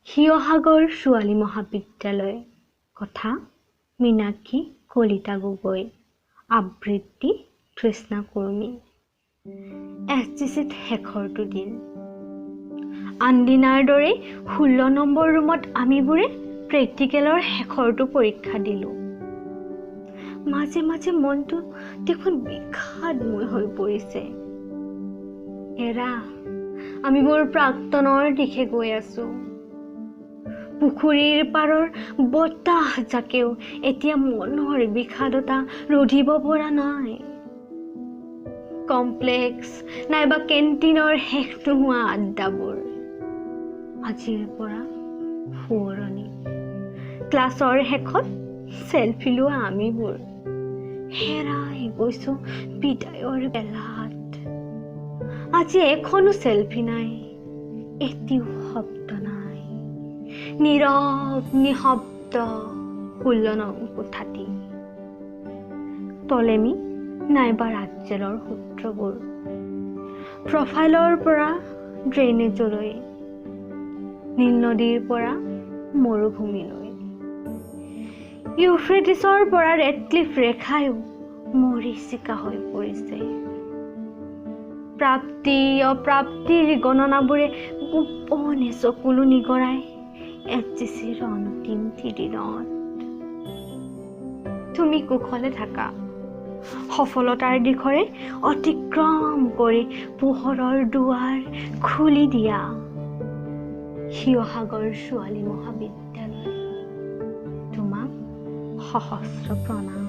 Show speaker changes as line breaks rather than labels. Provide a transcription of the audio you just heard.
শিৱসাগৰ ছোৱালী মহাবিদ্যালয় কথা মীনাক্ষী কলিতা গগৈ আবৃত্তি তৃষ্ণা কুৰ্মী SGCত শেষৰটো দিন আনদিনাৰ দৰে 16 নম্বৰ ৰুমত আমিবোৰে প্ৰেক্টিকেলৰ শেষৰটো পৰীক্ষা দিলো মাজে মাজে মনটো দেখোন বিষাদময় হৈ পৰিছে এৰা আমিবোৰ প্ৰাক্তনৰ দিশে গৈ আছো পুখুৰীৰ পাৰৰ বতাহ জাকেও এতিয়া মনৰ বিষাদতা ৰোধিব পৰা নাই কমপ্লেক্স নাইবা কেণ্টিনৰ শেষ নোহোৱা আড্ডাবোৰ আজিৰ পৰা ফুৰণি ক্লাছৰ শেষত চেলফি লোৱা আমিবোৰ হেৰাই গৈছো বিদায়ৰ বেলাত আজি এখনো চেলফি নাই এটিও শব্দ নাই নীৰৱ নিশব্দ 16 নং কোঠাটি টলেমি নাইবা ৰাজেলৰ সূত্ৰবোৰ প্ৰফাইলৰ পৰা ড্ৰেইনেজলৈ নীল নদীৰ পৰা মৰুভূমিলৈ ইউফ্ৰেটিছৰ পৰা ৰেডক্লিফ ৰেখায়ো মৰিচিকা হৈ পৰিছে প্ৰাপ্তি অপ্ৰাপ্তিৰ গণনাবোৰে গোপনে চকুলো নিগৰাই SGCৰ অন্তিম দিনত তুমি কুশলে থাকা সফলতাৰ দিশৰে অতিক্ৰম কৰি পোহৰৰ দুৱাৰ খুলি দিয়া শিৱসাগৰ ছোৱালী মহাবিদ্যালয় তোমাক সহস্ৰ প্ৰণাম